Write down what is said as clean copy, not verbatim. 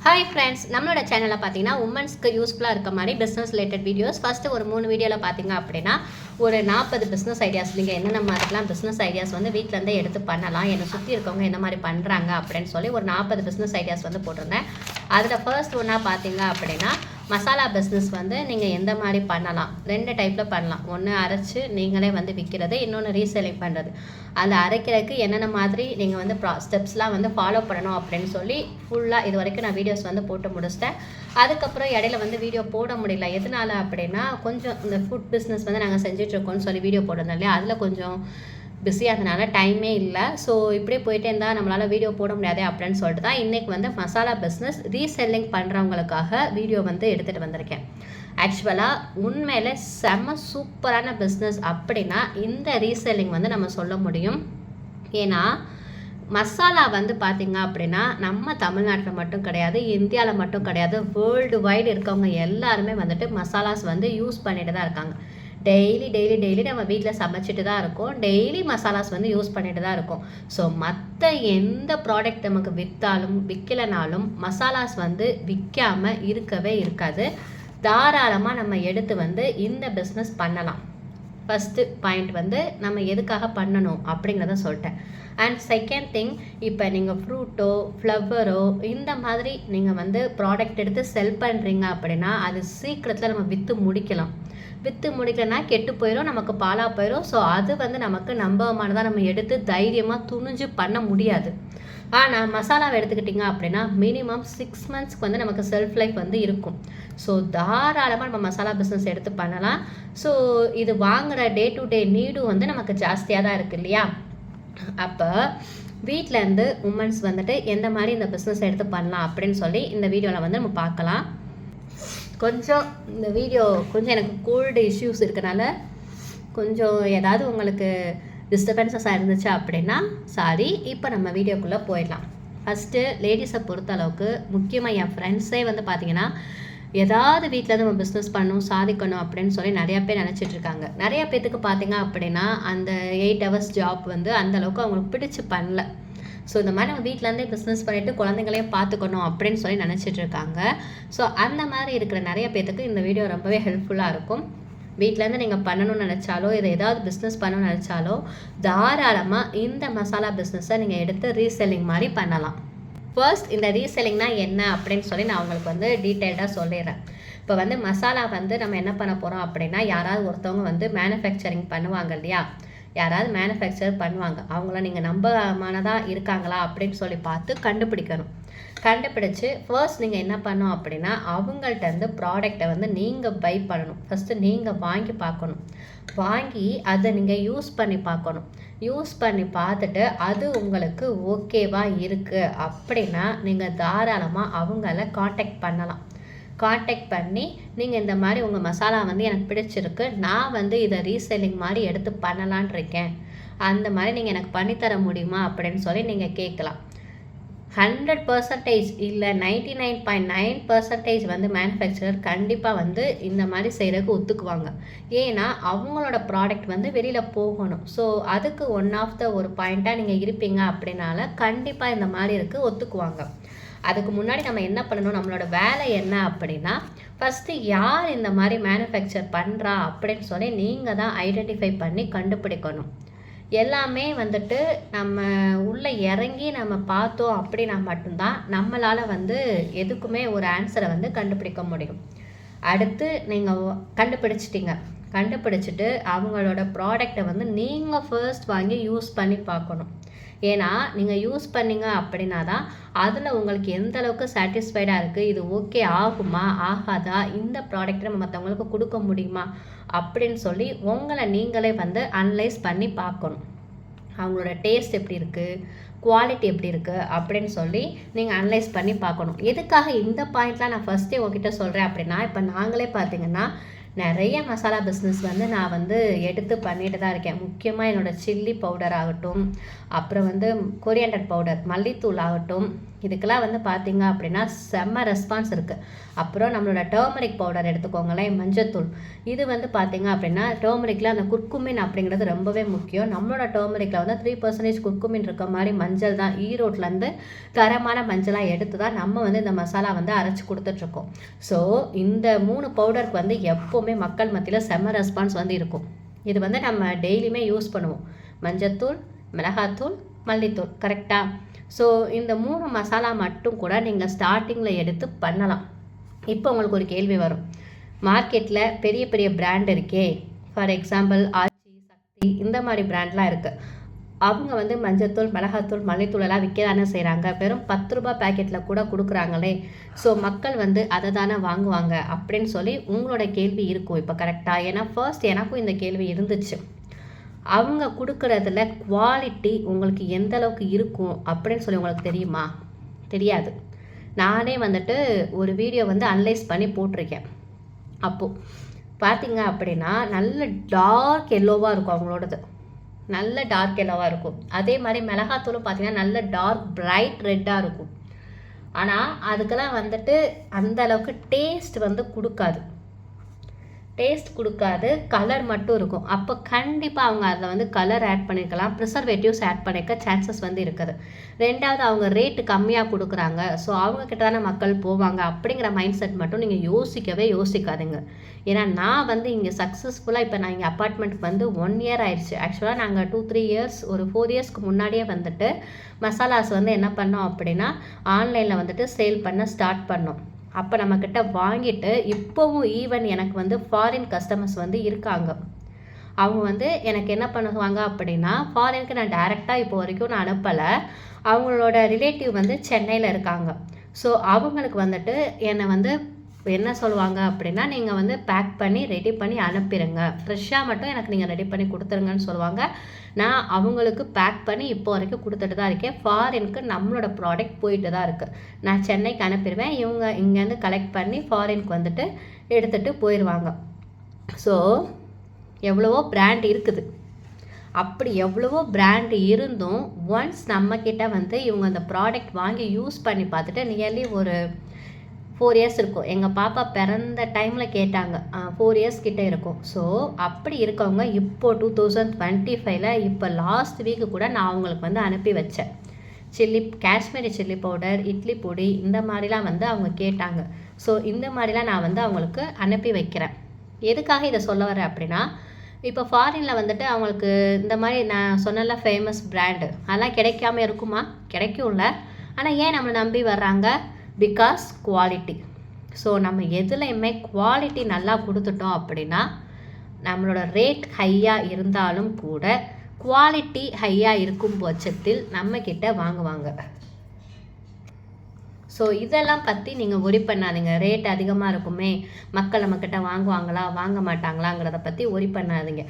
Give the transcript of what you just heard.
Hi friends, நம்மளோட சேனலில் பார்த்தீங்கன்னா உமன்ஸ்க்கு யூஸ்ஃபுல்லாக இருக்க மாதிரி பிஸ்னஸ் ரிலேட்டட் வீடியோஸ் ஃபஸ்ட்டு ஒரு 3 வீடியோவில் பார்த்தீங்க அப்படின்னா ஒரு 40 பிஸ்னஸ் ஐடியாஸ் நீங்கள் என்னென்ன மாதிரிலாம் பிஸ்னஸ் ஐடியாஸ் வந்து வீட்டிலேருந்தே எடுத்து பண்ணலாம், என்னை சுற்றி இருக்கவங்க என்ன மாதிரி பண்ணுறாங்க அப்படின்னு சொல்லி ஒரு 40 பிஸ்னஸ் ஐடியாஸ் வந்து போட்டிருந்தேன். அதில் ஃபர்ஸ்ட் ஒன்றா பார்த்தீங்க அப்படின்னா மசாலா பிஸ்னஸ் வந்து நீங்கள் எந்த மாதிரி பண்ணலாம். 2 டைப்பில் பண்ணலாம். ஒன்று அரைச்சி நீங்களே வந்து விற்கிறது, இன்னொன்று ரீசேலிங் பண்ணுறது. அந்த அரைக்கிறதுக்கு என்னென்ன மாதிரி நீங்கள் வந்து ஸ்டெப்ஸ்லாம் வந்து ஃபாலோ பண்ணணும் அப்படின்னு சொல்லி ஃபுல்லாக இது வரைக்கும் நான் வீடியோஸ் வந்து போட்டு முடிச்சிட்டேன். அதுக்கப்புறம் இடையில வந்து வீடியோ போட முடியல. எதனால அப்படின்னா கொஞ்சம் இந்த ஃபுட் பிஸ்னஸ் வந்து நாங்கள் செஞ்சிட்ருக்கோம்னு சொல்லி வீடியோ போட்டிருந்தோம் இல்லையா, அதில் கொஞ்சம் பிஸியாக இருந்தனால டைமே இல்லை. ஸோ இப்படியே போயிட்டே இருந்தால் நம்மளால் வீடியோ போட முடியாது அப்படின்னு சொல்லிட்டு தான் இன்றைக்கி வந்து மசாலா பிஸ்னஸ் ரீசெல்லிங் பண்ணுறவங்களுக்காக வீடியோ வந்து எடுத்துகிட்டு வந்திருக்கேன். ஆக்சுவலாக உண்மையிலே செம்ம சூப்பரான பிஸ்னஸ் அப்படின்னா இந்த ரீசெல்லிங் வந்து நம்ம சொல்ல முடியும். ஏன்னா மசாலா வந்து பார்த்திங்க அப்படின்னா நம்ம தமிழ்நாட்டில் மட்டும் கிடையாது, இந்தியாவில் மட்டும் கிடையாது, வேர்ல்டு வைடு இருக்கவங்க எல்லாருமே வந்துட்டு மசாலாஸ் வந்து யூஸ் பண்ணிட்டு தான் இருக்காங்க. டெய்லி நம்ம வீட்டில் சமைச்சிட்டு தான் இருக்கோம். டெய்லி மசாலாஸ் வந்து யூஸ் பண்ணிட்டு தான் இருக்கோம். ஸோ மற்ற எந்த ப்ராடக்ட் நமக்கு விற்றாலும் விற்கலைனாலும் மசாலாஸ் வந்து விற்காமல் இருக்கவே இருக்காது. தாராளமாக நம்ம எடுத்து வந்து இந்த பிஸ்னஸ் பண்ணலாம். ஃபஸ்ட்டு பாயிண்ட் வந்து நம்ம எதுக்காக பண்ணணும் அப்படிங்கிறத சொல்லிட்டேன். அண்ட் செகண்ட் திங், இப்போ நீங்கள் ஃப்ரூட்டோ ஃப்ளவரோ இந்த மாதிரி நீங்கள் வந்து ப்ராடக்ட் எடுத்து செல் பண்ணுறீங்க அப்படின்னா அது சீக்கிரத்தில் நம்ம விற்று முடிக்கலன்னா கெட்டு போயிடும், நமக்கு பாலாக போயிடும். ஸோ அது வந்து நமக்கு நம்பகமானதாக நம்ம எடுத்து தைரியமாக துணிஞ்சு பண்ண முடியாது. ஆனால் மசாலாவை எடுத்துக்கிட்டிங்க அப்படின்னா மினிமம் 6 monthsக்கு வந்து நமக்கு செல்ஃப் லைஃப் வந்து இருக்கும். ஸோ தாராளமாக நம்ம மசாலா பிஸ்னஸ் எடுத்து பண்ணலாம். ஸோ இது வாங்குகிற டே டு டே நீடும் வந்து நமக்கு ஜாஸ்தியாக தான் இருக்குது இல்லையா. அப்போ வீட்டிலேருந்து உமன்ஸ் வந்துட்டு எந்த மாதிரி இந்த பிஸ்னஸ் எடுத்து பண்ணலாம் அப்படின்னு சொல்லி இந்த வீடியோவில் வந்து நம்ம பார்க்கலாம். கொஞ்சம் இந்த வீடியோ கொஞ்சம் எனக்கு கோல்டு இஷ்யூஸ் இருக்கனால கொஞ்சம் ஏதாவது உங்களுக்கு டிஸ்டர்பன்ஸஸாக இருந்துச்சு அப்படின்னா சாரி. இப்போ நம்ம வீடியோக்குள்ளே போயிடலாம். ஃபஸ்ட்டு லேடிஸை பொறுத்த அளவுக்கு முக்கியமாக என் ஃப்ரெண்ட்ஸே வந்து பார்த்திங்கன்னா ஏதாவது வீட்டில் நம்ம பிஸ்னஸ் பண்ணணும் சாதிக்கணும் அப்படின்னு சொல்லி நிறையா பேர் நினச்சிட்ருக்காங்க. நிறையா பேர்த்துக்கு பார்த்திங்க அப்படின்னா அந்த 8 hours ஜாப் வந்து அந்தளவுக்கு அவங்களுக்கு பிடிச்சி பண்ணல. ஸோ இந்த மாதிரி நம்ம வீட்டிலேருந்தே பிஸ்னஸ் பண்ணிவிட்டு குழந்தைங்களையும் பார்த்துக்கணும் அப்படின்னு சொல்லி நினச்சிட்ருக்காங்க. ஸோ அந்த மாதிரி இருக்கிற நிறைய பேர்த்துக்கு இந்த வீடியோ ரொம்பவே ஹெல்ப்ஃபுல்லாக இருக்கும். வீட்டிலேருந்து நீங்கள் பண்ணணும்னு நினச்சாலோ இதை ஏதாவது பிஸ்னஸ் பண்ணணும்னு நினச்சாலோ தாராளமாக இந்த மசாலா பிஸ்னஸை நீங்கள் எடுத்து ரீசெல்லிங் மாதிரி பண்ணலாம். ஃபர்ஸ்ட் இந்த ரீசெல்லிங்னா என்ன அப்படின்னு சொல்லி நான் உங்களுக்கு வந்து டீட்டெயில்டாக சொல்லிடுறேன். இப்போ வந்து மசாலா வந்து நம்ம என்ன பண்ண போகிறோம் அப்படின்னா யாராவது ஒருத்தவங்க வந்து மேனுஃபேக்சரிங் பண்ணுவாங்க இல்லையா, யாராவது மேனுஃபேக்சர் பண்ணுவாங்க, அவங்கள நீங்கள் நம்பகமானதாக இருக்காங்களா அப்படின்னு சொல்லி பார்த்து கண்டுபிடிச்சி ஃபர்ஸ்ட் நீங்கள் என்ன பண்ணணும் அப்படின்னா அவங்கள்ட்ட இருந்து ப்ராடக்டை வந்து நீங்கள் பை பண்ணணும். ஃபஸ்ட்டு நீங்கள் வாங்கி பார்க்கணும். வாங்கி அதை நீங்கள் யூஸ் பண்ணி பார்த்துட்டு அது உங்களுக்கு ஓகேவா இருக்குது அப்படின்னா நீங்கள் தாராளமாக அவங்கள காண்டாக்ட் பண்ணி நீங்கள் இந்த மாதிரி உங்கள் மசாலா வந்து எனக்கு பிடிச்சிருக்கு, நான் வந்து இதை ரீசெல்லிங் மாதிரி எடுத்து பண்ணலான் இருக்கேன், அந்த மாதிரி நீங்கள் எனக்கு பண்ணித்தர முடியுமா அப்படின்னு சொல்லி நீங்கள் கேட்கலாம். 100% இல்லை 99.9% வந்து மேனுஃபேக்சரர் கண்டிப்பாக வந்து இந்த மாதிரி செய்கிறதுக்கு ஒத்துக்குவாங்க. ஏன்னா அவங்களோட ப்ராடக்ட் வந்து வெளியில் போகணும். ஸோ அதுக்கு ஒன் ஆஃப் த ஒரு பாயிண்ட்டாக நீங்கள் இருப்பீங்க அப்படின்னால கண்டிப்பாக இந்த மாதிரி இருக்குது ஒத்துக்குவாங்க. அதுக்கு முன்னாடி நம்ம என்ன பண்ணணும், நம்மளோட வேலை என்ன அப்படின்னா ஃபஸ்ட்டு யார் இந்த மாதிரி மேனுஃபேக்சர் பண்ணுறா அப்படின்னு சொல்லி நீங்கள் தான் ஐடென்டிஃபை பண்ணி கண்டுபிடிக்கணும். எல்லாமே வந்துட்டு நம்ம உள்ளே இறங்கி நம்ம பார்த்தோம் அப்படின்னா மட்டும்தான் நம்மளால் வந்து எதுக்குமே ஒரு ஆன்சரை வந்து கண்டுபிடிக்க முடியும். அடுத்து நீங்கள் கண்டுபிடிச்சிட்டு அவங்களோட ப்ராடக்டை வந்து நீங்கள் ஃபர்ஸ்ட் வாங்கி யூஸ் பண்ணி பார்க்கணும். ஏன்னா நீங்கள் யூஸ் பண்ணிங்க அப்படின்னா தான் அதில் உங்களுக்கு எந்த அளவுக்கு சாட்டிஸ்ஃபைடாக இருக்குது, இது ஓகே ஆகுமா ஆகாதா, இந்த ப்ராடக்ட்டை நம்ம மற்றவங்களுக்கு கொடுக்க முடியுமா அப்படின்னு சொல்லி உங்களை நீங்களே வந்து அனலைஸ் பண்ணி பார்க்கணும். அவங்களோட டேஸ்ட் எப்படி இருக்குது, குவாலிட்டி எப்படி இருக்குது அப்படின்னு சொல்லி நீங்கள் அனலைஸ் பண்ணி பார்க்கணும். எதுக்காக இந்த பாயிண்ட்லாம் நான் ஃபஸ்ட்டே உங்ககிட்ட சொல்கிறேன் அப்படின்னா இப்போ நாங்களே பார்த்திங்கன்னா நிறைய மசாலா பிஸ்னஸ் வந்து நான் வந்து எடுத்து பண்ணிட்டு தான் இருக்கேன். முக்கியமாக என்னோடய சில்லி பவுடர் ஆகட்டும், அப்புறம் வந்து கொரியாண்டர் பவுடர், மல்லித்தூள் ஆகட்டும், இதுக்கெல்லாம் வந்து பார்த்தீங்க அப்படின்னா செம்ம ரெஸ்பான்ஸ் இருக்குது. அப்புறம் நம்மளோட டர்மரிக் பவுடர் எடுத்துக்கோங்களேன், மஞ்சத்தூள். இது வந்து பார்த்தீங்க அப்படின்னா டர்மரிக்கில் அந்த குர்குமின் அப்படிங்கிறது ரொம்பவே முக்கியம். நம்மளோட டர்மரிக்கில் வந்து 3% குர்குமின் இருக்க மாதிரி மஞ்சள் தான் ஈரோட்லேருந்து தரமான மஞ்சளாக எடுத்து தான் நம்ம வந்து இந்த மசாலா வந்து அரைச்சி கொடுத்துட்ருக்கோம். ஸோ இந்த 3 பவுடருக்கு வந்து எப்போவுமே மக்கள் மத்தியில் செம்ம ரெஸ்பான்ஸ் வந்து இருக்கும். இது வந்து நம்ம டெய்லியுமே யூஸ் பண்ணுவோம். மஞ்சத்தூள், மிளகாத்தூள், மல்லித்தூள், கரெக்டாக? ஸோ இந்த 3 மசாலா மட்டும் கூட நீங்கள் ஸ்டார்டிங்கில் எடுத்து பண்ணலாம். இப்போ உங்களுக்கு ஒரு கேள்வி வரும், மார்க்கெட்டில் பெரிய பெரிய பிராண்ட் இருக்கே, ஃபார் எக்ஸாம்பிள் ஆச்சி, சக்தி, இந்த மாதிரி பிராண்ட்லாம் இருக்குது. அவங்க வந்து மஞ்சத்தூள், மிளகாத்தூள், மல்லித்தூளெல்லாம் விற்கதானே செய்கிறாங்க, வெறும் 10 ரூபா பேக்கெட்டில் கூட கொடுக்குறாங்களே, ஸோ மக்கள் வந்து அதை தானே வாங்குவாங்க அப்படின்னு சொல்லி உங்களோட கேள்வி இருக்கும் இப்போ, கரெக்டாக? ஏன்னா ஃபர்ஸ்ட் எனக்கும் இந்த கேள்வி இருந்துச்சு. அவங்க கொடுக்குறதுல குவாலிட்டி உங்களுக்கு எந்த அளவுக்கு இருக்கும் அப்படின்னு சொல்லி உங்களுக்கு தெரியுமா? தெரியாது. நானே வந்துட்டு ஒரு வீடியோ வந்து அனலைஸ் பண்ணி போட்டிருக்கேன். அப்போது பார்த்தீங்க அப்படின்னா நல்ல டார்க் எல்லோவாக இருக்கும் அவங்களோடது, நல்ல டார்க் எல்லோவாக இருக்கும். அதே மாதிரி மிளகாத்தூளும் பார்த்தீங்கன்னா நல்ல டார்க் பிரைட் ரெட்டாக இருக்கும். ஆனால் அதுக்கெல்லாம் வந்துட்டு அந்த அளவுக்கு டேஸ்ட் வந்து கொடுக்காது, கலர் மட்டும் இருக்கும். அப்போ கண்டிப்பாக அவங்க அதில் வந்து கலர் ஆட் பண்ணியிருக்கலாம், ப்ரிசர்வேட்டிவ்ஸ் ஆட் பண்ணிக்க சான்சஸ் வந்து இருக்குது. ரெண்டாவது, அவங்க ரேட்டு கம்மியாக கொடுக்குறாங்க, ஸோ அவங்கக்கிட்ட தானே மக்கள் போவாங்க அப்படிங்கிற மைண்ட் செட் மட்டும் நீங்கள் யோசிக்காதீங்க. ஏன்னா நான் வந்து இங்கே சக்ஸஸ்ஃபுல்லாக இப்போ நான் இங்கே அப்பார்ட்மெண்ட்டுக்கு வந்து 1 இயர் ஆயிடுச்சு. ஆக்சுவலாக நாங்கள் 2-3 இயர்ஸ், ஒரு 4 இயர்ஸ்க்கு முன்னாடியே வந்துட்டு மசாலாஸ் வந்து என்ன பண்ணோம் அப்படின்னா ஆன்லைனில் வந்துட்டு சேல் பண்ண ஸ்டார்ட் பண்ணோம். அப்போ நம்மக்கிட்ட வாங்கிட்டு இப்போவும் ஈவன் எனக்கு வந்து ஃபாரின் கஸ்டமர்ஸ் வந்து இருக்காங்க. அவங்க வந்து எனக்கு என்ன பண்ணுவாங்க அப்படின்னா, ஃபாரினுக்கு நான் டைரெக்டாக இப்போ வரைக்கும் நான் அனுப்பலை. அவங்களோட ரிலேட்டிவ் வந்து சென்னையில் இருக்காங்க. ஸோ அவங்களுக்கு வந்துட்டு என்னை வந்து என்ன சொல்லுவாங்க அப்படின்னா, நீங்கள் வந்து பேக் பண்ணி ரெடி பண்ணி அனுப்பிடுங்க, ஃப்ரெஷ்ஷாக மட்டும் எனக்கு நீங்கள் ரெடி பண்ணி கொடுத்துருங்கன்னு சொல்லுவாங்க. நான் அவங்களுக்கு பேக் பண்ணி இப்போ வரைக்கும் கொடுத்துட்டு தான் இருக்கேன். ஃபாரினுக்கு நம்மளோட ப்ராடக்ட் போயிட்டு தான் இருக்குது. நான் சென்னைக்கு அனுப்பிடுவேன், இவங்க இங்கேருந்து கலெக்ட் பண்ணி ஃபாரினுக்கு வந்துட்டு எடுத்துகிட்டு போயிடுவாங்க. ஸோ எவ்வளவோ பிராண்ட் இருக்குது. அப்படி எவ்வளவோ பிராண்ட் இருந்தும் ஒன்ஸ் நம்மக்கிட்ட வந்து இவங்க அந்த ப்ராடக்ட் வாங்கி யூஸ் பண்ணி பார்த்துட்டு நியர்லி ஒரு 4 இயர்ஸ் இருக்கும். எங்கள் பாப்பா பிறந்த டைமில் கேட்டாங்க, 4 இயர்ஸ் கிட்டே இருக்கும். ஸோ அப்படி இருக்கவங்க இப்போ 2025 இப்போ லாஸ்ட் வீக்கு கூட நான் அவங்களுக்கு வந்து அனுப்பி வச்சேன். காஷ்மீரி சில்லி பவுடர், இட்லி பொடி, இந்த மாதிரிலாம் வந்து அவங்க கேட்டாங்க. ஸோ இந்த மாதிரிலாம் நான் வந்து அவங்களுக்கு அனுப்பி வைக்கிறேன். எதுக்காக இதை சொல்ல வரேன் அப்படின்னா, இப்போ ஃபாரினில் வந்துட்டு அவங்களுக்கு இந்த மாதிரி நான் சொன்னல ஃபேமஸ் பிராண்டு அதெல்லாம் கிடைக்காம இருக்குமா? கிடைக்கும்ல. ஆனால் ஏன் நம்மளை நம்பி வர்றாங்க? Because quality. ஸோ நம்ம எதுலையுமே குவாலிட்டி நல்லா கொடுத்துட்டோம் அப்படின்னா நம்மளோட ரேட் ஹையாக இருந்தாலும் கூட குவாலிட்டி ஹையாக இருக்கும் பட்சத்தில் நம்மக்கிட்ட வாங்குவாங்க. ஸோ இதெல்லாம் பற்றி நீங்கள் ஒரி பண்ணாதீங்க. ரேட் அதிகமாக இருக்குமே, மக்கள் நம்மக்கிட்ட வாங்குவாங்களா வாங்க மாட்டாங்களாங்கிறத பற்றி ஒரி பண்ணாதீங்க.